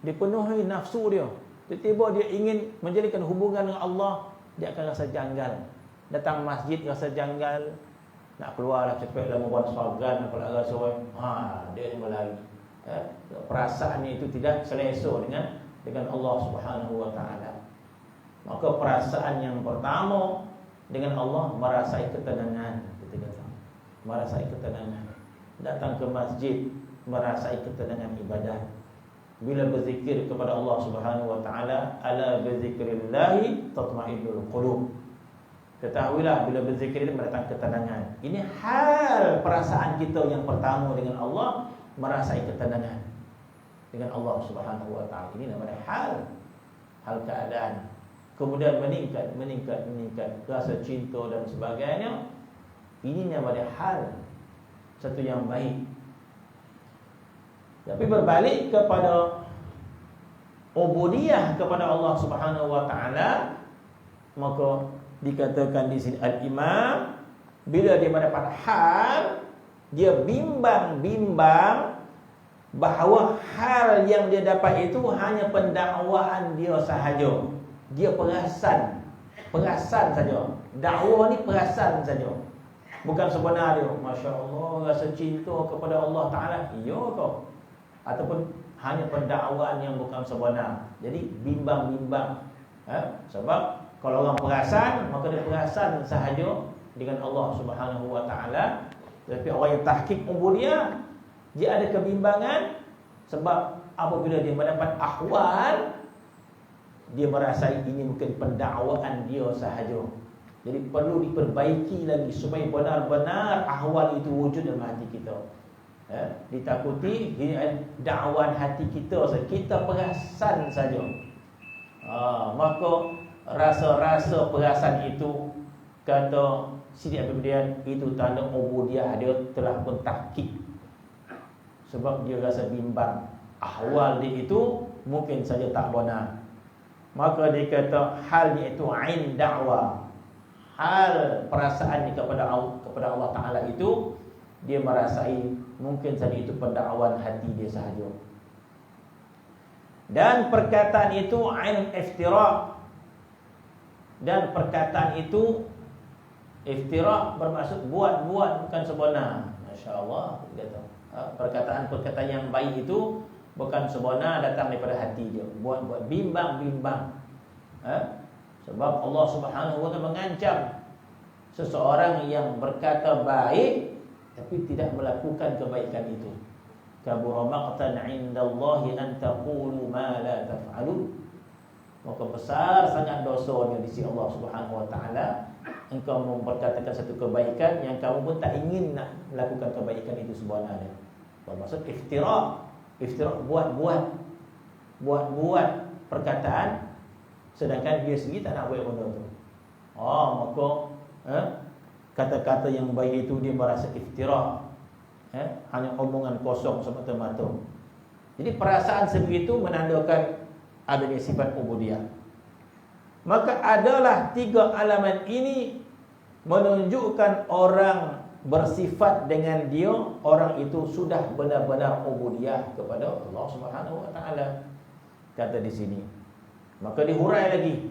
Dipenuhi nafsu dia. Tiba-tiba dia ingin menjalinkan hubungan dengan Allah, dia akan rasa janggal. Datang masjid rasa janggal, nak keluar cepatlah membuat swagan, apa rasa dia ni berlari. Perasaannya itu tidak selesa dengan Allah Subhanahu wa taala. Maka perasaan yang pertama dengan Allah merasai ketenangan, kita kata. Merasai ketenangan. Datang ke masjid merasai ketenangan ibadah. Bila berzikir kepada Allah Subhanahu wa taala, ala bizikrillahi tatma'innul qulub. Ketahuilah bila berzikir itu mendatangkan ketenangan. Ini hal perasaan kita yang pertama dengan Allah, merasai ketenangan dengan Allah Subhanahu wa taala. Ini namanya hal keadaan. Kemudian meningkat rasa cinta dan sebagainya. Ini namanya hal, satu yang baik. Tapi berbalik kepada ubudiyah kepada Allah Subhanahu wa taala, maka dikatakan di sini al-imam bila dia mendapat hal, dia bimbang bahawa hal yang dia dapat itu hanya pendakwaan dia sahaja. Dia perasan saja. Dakwah ni perasan saja. Bukan sebenar dia. Masya-Allah, rasa cinta kepada Allah Taala. Iya ke? Ataupun hanya pendakwaan yang bukan sebenar. Jadi bimbang. Sebab kalau orang perasan, maka dia perasan sahaja dengan Allah Subhanahu wa taala. Tapi orang yang tahqiq ubudiyah, dia ada kebimbangan sebab apabila dia mendapat ahwal, dia merasai ini mungkin pendakwaan dia sahaja. Jadi perlu diperbaiki lagi supaya benar-benar ahwal itu wujud dalam hati kita. Ditakuti dakwaan hati kita, kita perasan saja. Maka rasa-rasa perasaan itu, kata Sidi Abdul itu tanda ubudiyah dia telah pun tahqiq. Sebab dia rasa bimbang, ahwal dia itu mungkin saja tak benar. Maka dia kata hal dia itu ain dakwah. Hal perasaan dia kepada Allah Taala itu, dia merasai mungkin saja itu pendakwaan hati dia sahaja. Dan perkataan itu ain iftira'. Dan perkataan itu iftira' bermaksud buat-buat, bukan sebenar. Masya-Allah, kata. Perkataan-perkataan yang baik itu bukan sebenar, datang daripada hati dia. Buat-buat, bimbang. Sebab Allah Subhanahu wa taala mengancam seseorang yang berkata baik tapi tidak melakukan kebaikan itu. Kabura maqtan 'indallahi an taqulu ma la taf'alun. Maka besar sangat dosanya di sisi Allah Subhanahu wa taala engkau memperkatakan satu kebaikan yang kamu pun tak ingin nak melakukan kebaikan itu sebenarnya. Bermaksud iftira', buat perkataan sedangkan dia sendiri tak nak buat benda tu. Maka kata-kata yang baik itu dia merasa iftira', hanya omongan kosong semata-mata. Jadi perasaan sebegitu menandakan adanya sifat ubudiyah. Maka adalah 3 alamat ini menunjukkan orang bersifat dengan dia, orang itu sudah benar-benar ubudiyah kepada Allah Subhanahu wa taala. Kata di sini. Maka dihurai lagi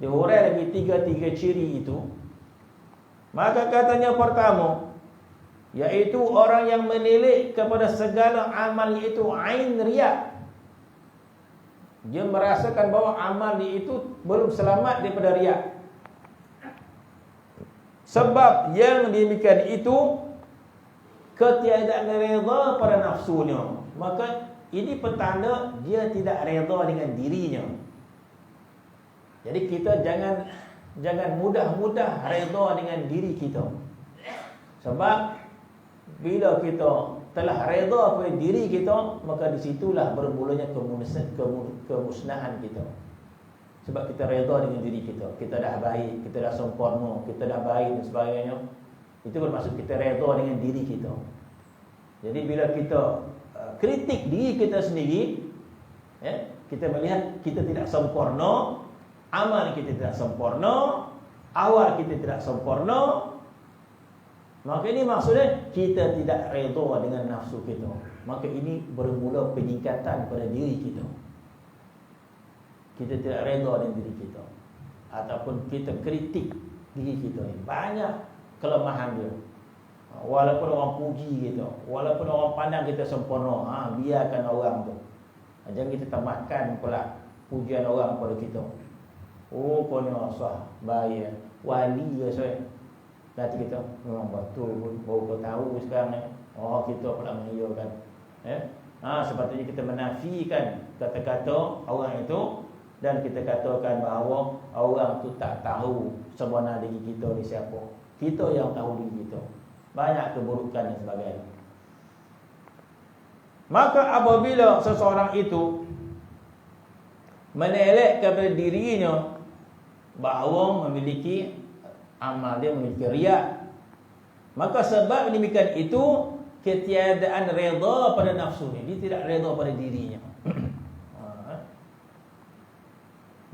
3 ciri itu. Maka katanya pertama, yaitu orang yang menilik kepada segala amal itu ain riya. Dia merasakan bahawa amal itu belum selamat daripada riya. Sebab yang demikian itu ketiadaan redha pada nafsunya. Maka ini petanda dia tidak redha dengan dirinya. Jadi kita jangan mudah-mudah redha dengan diri kita. Sebab bila kita telah redha pada diri kita, maka disitulah bermulanya kemusnahan kita. Sebab kita redha dengan diri kita, kita dah baik, kita dah sempurna, kita dah baik dan sebagainya. Itu bermaksud kita redha dengan diri kita. Jadi bila kita kritik diri kita sendiri, kita melihat kita tidak sempurna, amal kita tidak sempurna, awal kita tidak sempurna, maka ini maksudnya kita tidak redha dengan nafsu kita. Maka ini bermula peningkatan pada diri kita. Kita tidak redha dengan diri kita, ataupun kita kritik diri kita. Banyak kelemahan dia. Walaupun orang puji kita, walaupun orang pandang kita sempurna, biarkan orang tu. Jangan kita tambahkan pula pujian orang pada kita. Oh, kau ni sah, baik, wali ke saya. Nanti kita memang betul pun, baru kau tahu sekarang ni. Oh, kita pula menghiyurkan. Sepatutnya kita menafikan kata-kata orang itu, dan kita katakan bahawa orang tu tak tahu sebenar diri kita ni siapa. Kita yang tahu diri kita. Banyak keburukan dan sebagainya. Maka apabila seseorang itu menelek kepada dirinya bahawa memiliki amal dia memiliki riya, maka sebab demikian itu ketiadaan redha pada nafsu ni, dia tidak redha pada dirinya.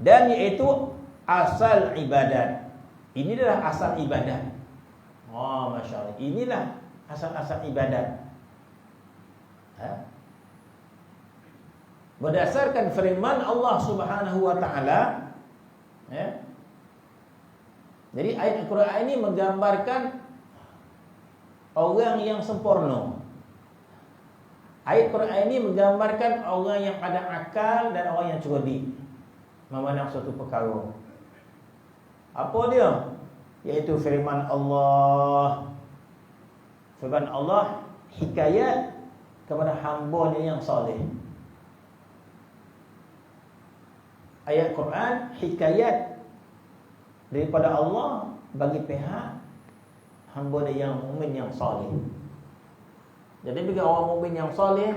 Dan iaitu asal ibadat. Ini adalah asal ibadat. Masya Allah. Inilah asal-asal ibadat. Berdasarkan firman Allah Subhanahu wa taala, jadi ayat Al-Quran ini menggambarkan orang yang sempurna. Ayat Al-Quran ini menggambarkan orang yang ada akal dan orang yang cerdik memandang suatu perkara. Apa dia? Iaitu firman Allah. Firman Allah hikayat kepada hamba-Nya yang soleh. Ayat Quran hikayat daripada Allah bagi pihak hamba-Nya yang mukmin yang soleh. Jadi bagi orang mukmin yang soleh,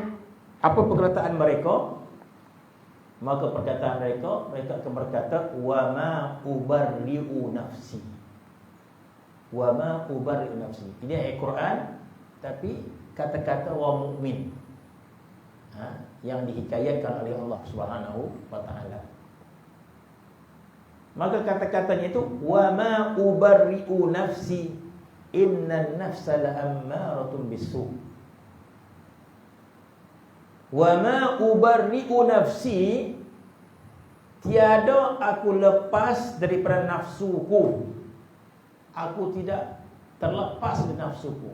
apa perkataan mereka? Maka perkataan mereka akan berkata, wa ma ubarri'u nafsi. Wa ma ubarri'u nafsi. Ini ayat Quran, tapi kata-kata orang mukmin yang dihikayatkan oleh Allah Subhanahu wa taala. Maka kata-katanya itu, wa ma ubarri'u nafsi innan nafsa la'ammaratun bisu. Wa ma ubarri'u nafsi, tiada aku lepas daripada nafsuku. Aku tidak terlepas dari nafsuku.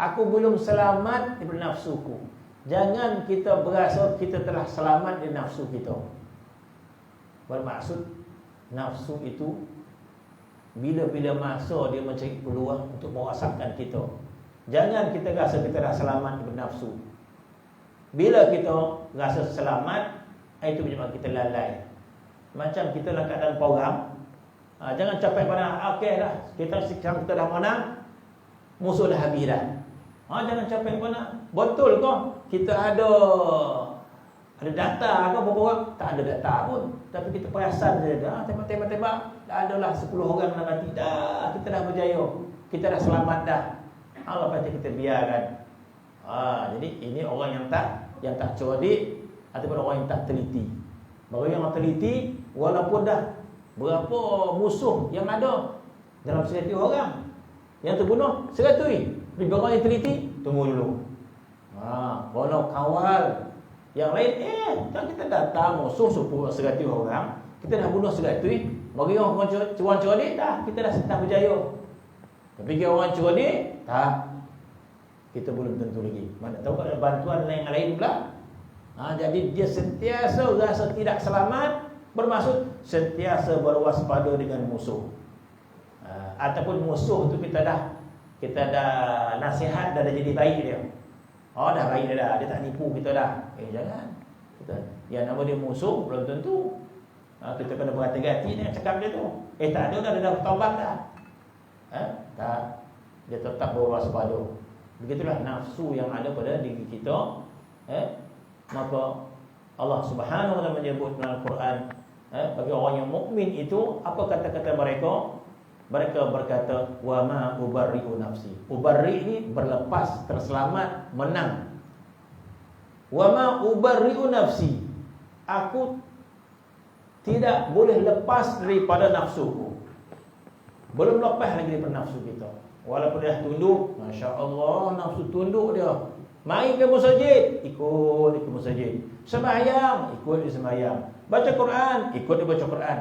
Aku belum selamat daripada nafsuku. Jangan kita berasa kita telah selamat dari nafsu kita. Bermaksud nafsu itu bila-bila masa dia mencari peluang untuk merosakkan kita. Jangan kita rasa kita dah selamat daripada nafsu. Bila kita rasa selamat, itu menyebabkan kita lalai. Macam kita dalam keadaan program, jangan capai pada okey dah, kita sekarang kita dah menang, musuh dah habis dah. Jangan capai pada betul ke kita ada data ke berapa orang? Tak ada data pun, tapi kita perasan saja. Tembak-tembak dah adalah 10 orang yang mati dah, kita dah berjaya, kita dah selamat dah. Lepas itu kita biarkan. Jadi ini orang yang tak cerdik ataupun orang yang tak teliti. Bagi yang teliti, walaupun dah berapa musuh yang ada dalam 100 orang yang terbunuh 100, tapi orang yang teliti, tunggu dulu. Kalau kawal yang lain, kan kita datang musuh 100 orang, kita dah bunuh 100, bagi orang cuan-cuan dah, kita dah berjaya. Tapi kalau orang cerdik, tak, kita belum tentu lagi. Mana tahu ada bantuan yang lain pula. Jadi dia sentiasa rasa tidak selamat, bermaksud sentiasa berwaspada dengan musuh. Ataupun musuh tu kita dah nasihat, dah jadi baik dia. Dah baik dia tak nipu kita dah. Jangan. Yang nama dia musuh belum tentu. Kita kena berhati-hati dengan cakap dia tu. Tak ada dah bertaubat dah. Tak. Dia tetap berwaspada. Begitulah nafsu yang ada pada diri kita. Maka Allah Subhanahu wa taala menyebut dalam Al-Quran, bagi orang yang mukmin itu, apa kata-kata mereka? Mereka berkata, wa ma ubarri'u nafsi. Ubarri' ni berlepas, terselamat, menang. Wa ma ubarri'u nafsi. Aku tidak boleh lepas daripada nafsuku. Belum lepas lagi daripada nafsu kita. Walaupun dah tunduk, Masya Allah, nafsu tunduk dia. Main ke masjid, ikut masjid. Sembahyang, ikut dia sembahyang. Baca Quran, ikut dia baca Quran.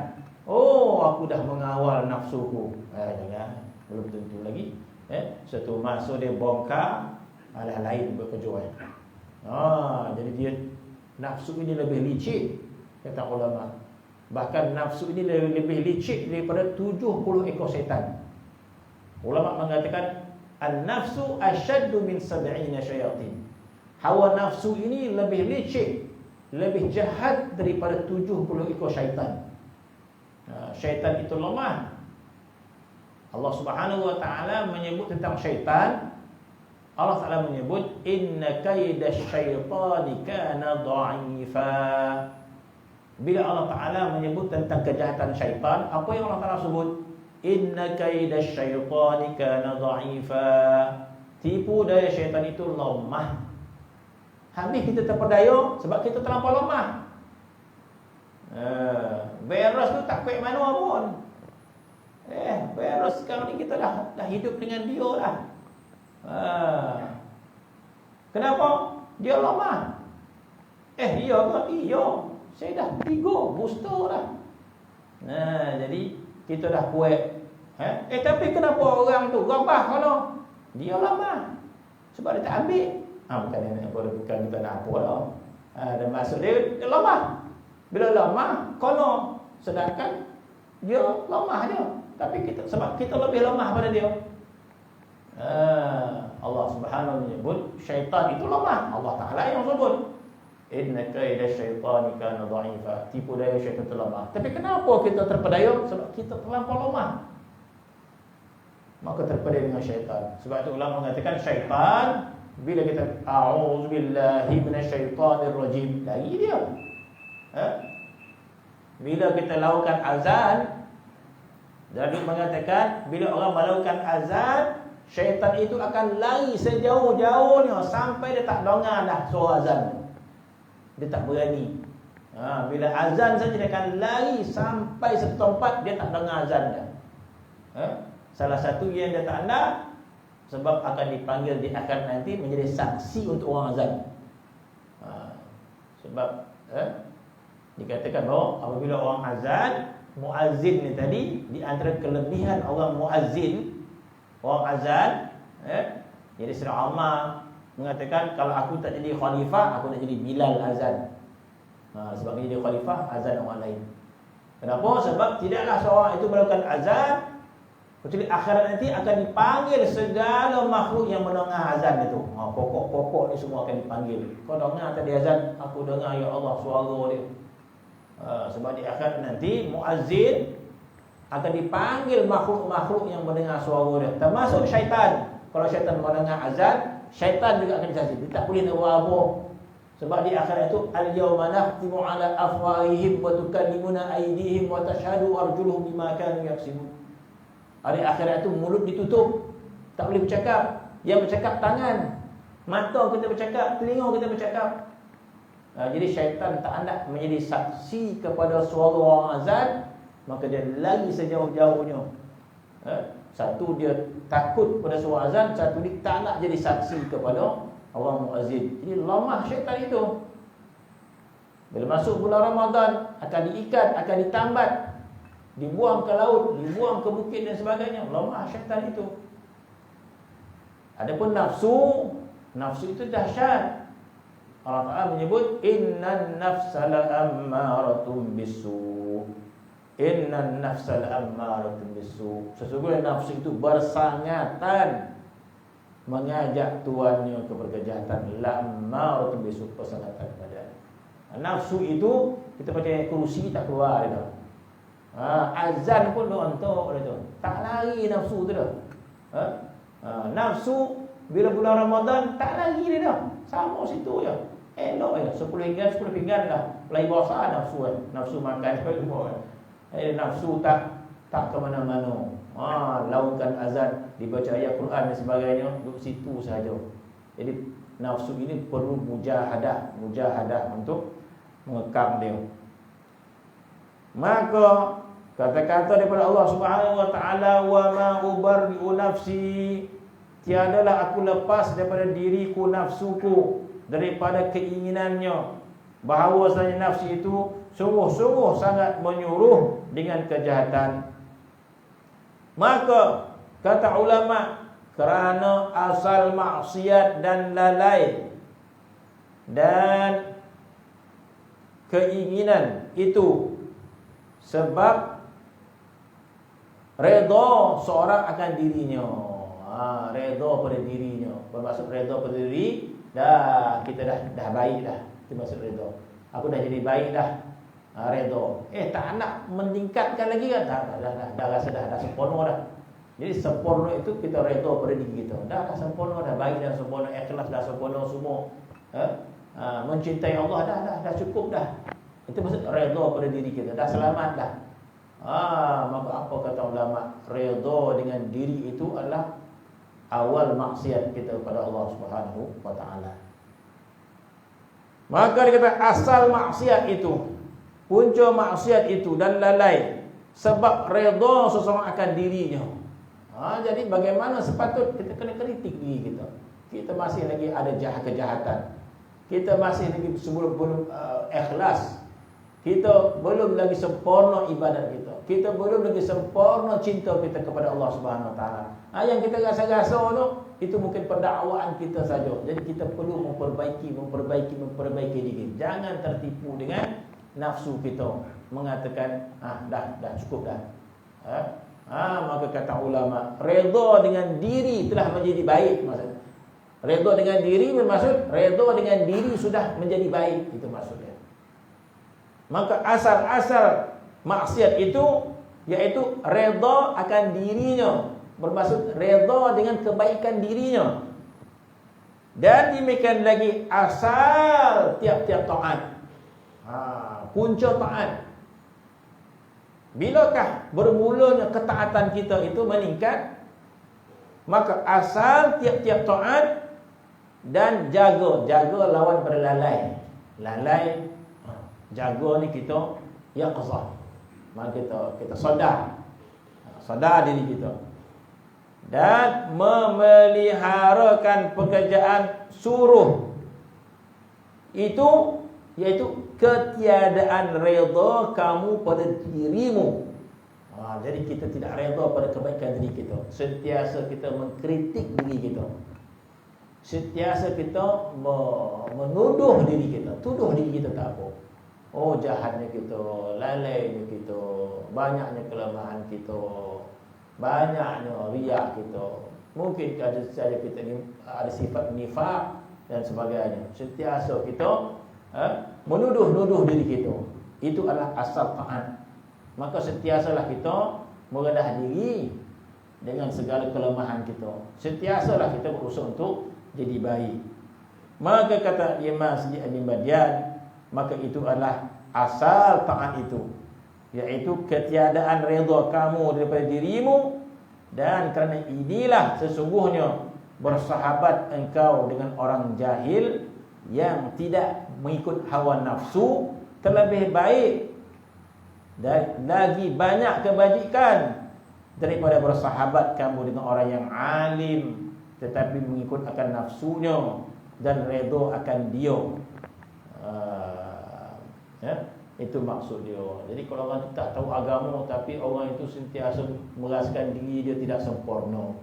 Aku dah mengawal nafsuku. Jangan, belum tentu lagi. Satu masa dia bongkar, malah lain berkejuan. Jadi dia nafsu ini lebih licik, kata ulama. Bahkan nafsu ini lebih licik daripada 70 ekor syaitan. Ulama mengatakan an-nafsu asyaddu min 70 syayatin. Hawa nafsu ini lebih licik, lebih jahat daripada 70 ekor syaitan. Syaitan itu lemah. Allah Subhanahu wa taala menyebut tentang syaitan. Allah Taala menyebut inna kaidash syaitani kana dha'ifa. Bila Allah Taala menyebut tentang kejahatan syaitan, apa yang Allah Taala sebut? Inna kaidash syaitani kana dha'ifa. Tipu daya syaitan itu lemah. Habis kita terpedaya sebab kita terlampau lemah. Virus tu tak kuat mana pun. Virus sekarang ni kita dah hidup dengan dia dah. Kenapa? Dia lemah. Iya ke? Iya. Saya dah 3 booster dah. Jadi kita dah kuat. Tapi kenapa orang tu gabah kalau dia lemah? Sebab dia tak ambil. Bukan kita nak apa dah. Dan maksud dia lemah. Bila lemah, kono. Sedangkan dia lemah dia. Tapi sebab kita lebih lemah pada dia. Allah Subhanahu menyebut syaitan itu lemah. Allah Ta'ala yang sebut inna kaidash syaitani kana dha'ifa. Tipu daya syaitan itu lemah. Tapi kenapa kita terpedaya? Sebab kita terlampau lemah. Maka terpedaya dengan syaitan. Sebab itu ulama mengatakan syaitan, bila kita a'udzubillahi minasyaitonir rajim, lagi dia. Bila kita lakukan azan, jadi mengatakan bila orang melakukan azan, syaitan itu akan lari sejauh-jauhnya sampai dia tak dengar dah suara azan. Dia tak berani. Bila azan saja dia akan lari sampai satu tempat dia tak dengar azan dah. Salah satu yang dia tak nak, sebab akan dipanggil di akhir nanti menjadi saksi untuk orang azan. Sebab dikatakan bahawa apabila orang azan, muazzin ni tadi, di antara kelebihan orang muazzin, orang azan, jadi Sayyidina Umar mengatakan kalau aku tak jadi khalifah, aku nak jadi Bilal azan. Sebab dia jadi khalifah, azan orang lain. Kenapa? Sebab tidaklah seorang itu melakukan azan kecuali akhirat nanti akan dipanggil segala makhluk yang mendengar azan itu. Pokok-pokok ni semua akan dipanggil. Kau dengar tadi azan? Aku dengar ya Allah suara dia. Sebab di akhirat nanti muazzin akan dipanggil makhluk-makhluk yang mendengar suara dia, termasuk syaitan. Kalau syaitan mendengar azan, syaitan juga akan disaksi. Dia tak boleh nak buat apa. Sebab di akhirat itu al-yawma nakhtimu ala afwahihim wa tukallimuna aydihim wa tashhadu arjuluhum bima kanu yaksibun. Hari akhirat itu mulut ditutup, tak boleh bercakap. Yang bercakap tangan, mata kita bercakap, telinga kita bercakap. Jadi syaitan tak nak menjadi saksi kepada suara orang azan, maka dia lari sejauh-jauhnya. Satu dia takut pada suara azan, satu dia tak nak jadi saksi kepada orang muazzin. Jadi lemah syaitan itu. Bila masuk bulan Ramadan, akan diikat, akan ditambat, dibuang ke laut, dibuang ke bukit dan sebagainya. Lemah syaitan itu. Adapun nafsu itu dahsyat. Allah Ta'ala menyebut innan nafsa la'ammaratun bisu. Innan nafsa la'ammaratun bisu. Sesungguhnya nafsu itu bersangatan mengajak tuannya ke perkejahatan. La'ammaratun bisu, bersangatan kepada. Nafsu itu kita pakai kerusi tak keluar dia. Azan pun dia ontok dia tu. Tak lari nafsu tu dah. Nafsu bila bulan Ramadan tak lari dia dah. Sama situ je. Elok je 10 pinggan dah. Mulai bosan nafsu kan. Nafsu makan semua kan. Nafsu tak ke mana-mana. Lakukan azan, dibaca ayat Quran dan sebagainya, duduk situ saja. Jadi nafsu ini perlu mujahadah untuk mengekang dia. Maka kata-kata daripada Allah Subhanahu wa taala, wa ma ubarri'u nafsi, tiadalah aku lepas daripada diriku nafsuku, daripada keinginannya. Bahawasanya nafsu itu sungguh-sungguh sangat menyuruh dengan kejahatan. Maka kata ulama, kerana asal maksiat dan lalai dan keinginan itu sebab redha seorang akan dirinya. Redha pada dirinya. Bermaksud redha pada diri, kita dah baik dah. Itu maksud redha. Aku dah jadi baik dah. Redha. Tak nak meningkatkan lagi kan? Dah rasa dah sempurna dah. Jadi sempurna itu kita redha pada diri kita. Dah sempurna dah, baik dah sempurna, ikhlas dah sempurna semua. Mencintai Allah dah cukup dah. Itu maksud redha pada diri kita. Dah selamat dah. Maka apa kata ulama? Redha dengan diri itu adalah awal maksiat kita kepada Allah Subhanahu wa taala. Maka dia kata asal maksiat itu, punca maksiat itu dan lalai sebab redha seseorang akan dirinya. Jadi bagaimana sepatut kita kena kritik diri kita. Kita masih lagi ada kejahatan. Kita masih lagi belum ikhlas. Kita belum lagi sempurna ibadat kita. Kita belum lagi sempurna cinta kita kepada Allah Subhanahu wa taala. Yang kita rasa-rasa tu, itu mungkin pendakwaan kita saja. Jadi kita perlu memperbaiki diri. Jangan tertipu dengan nafsu kita mengatakan dah cukup dah. Maka kata ulama, redha dengan diri telah menjadi baik. Maksud redha dengan diri bermaksud redha dengan diri sudah menjadi baik. Itu maksudnya. Maka asal-asal maksiat itu yaitu redha akan dirinya, bermaksud redha dengan kebaikan dirinya. Dan demikian lagi asal tiap-tiap taat. Punca taat. Bilakah bermulanya ketaatan kita itu meningkat? Maka asal tiap-tiap taat dan jaga lawan pada lalai. Jaga ni kita yaqzah. Maka kita sadar diri kita. Dan memeliharakan pekerjaan suruh itu iaitu ketiadaan redha kamu pada dirimu. Jadi kita tidak redha pada kebaikan diri kita. Sentiasa kita mengkritik diri kita. Sentiasa kita menuduh diri kita. Tuduh diri kita tak apa. Jahatnya kita, lalainya kita, banyaknya kelemahan kita, banyaknya riak kita. Mungkin saja kita ni ada sifat nifaq dan sebagainya. Sentiasa kita menuduh diri kita. Itu adalah asal taat. Maka sentiasalah kita merendah diri dengan segala kelemahan kita. Sentiasalah kita berusaha untuk jadi baik. Maka kata Imam Sidi Ibn Badian, maka itu adalah asal taat itu, iaitu ketiadaan redha kamu daripada dirimu. Dan kerana inilah sesungguhnya bersahabat engkau dengan orang jahil yang tidak mengikut hawa nafsu terlebih baik dan lagi banyak kebajikan daripada bersahabat kamu dengan orang yang alim tetapi mengikut akan nafsunya dan redha akan dia. Itu maksud dia. Jadi kalau orang itu tak tahu agama tapi orang itu sentiasa merasakan diri dia tidak sempurna,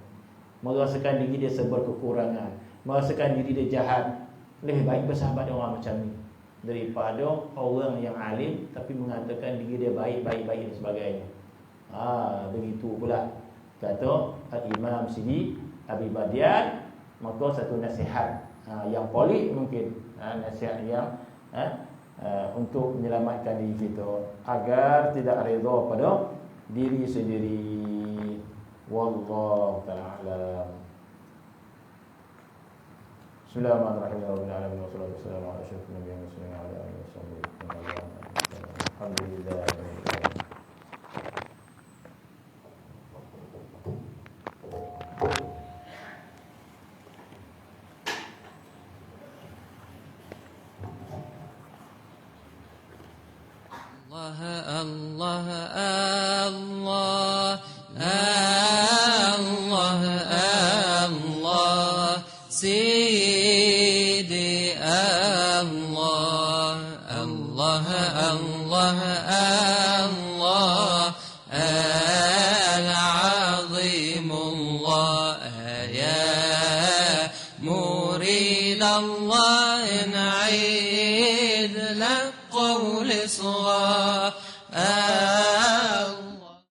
merasakan diri dia serba kekurangan, merasakan diri dia jahat, lebih baik bersahabat dengan orang macam ni daripada orang yang alim tapi mengatakan diri dia baik dan sebagainya. Begitu pula kata Imam Sidi Abi Badian. Maka satu nasihat yang polik mungkin, nasihat yang untuk menyelamatkan diri kita agar tidak redha pada diri sendiri. Wallahu ta'ala alam. Bismillahirrahmanirrahim. Wassalatu wassalamu ala asyrafil nabiyyin wa ala alihi wasallam. Alhamdulillah. Allah Allah Allah Allah Sidi Allah Allah Allah Allah Al-Azim Allah Ya Murid Allah Na'id لك قول صغار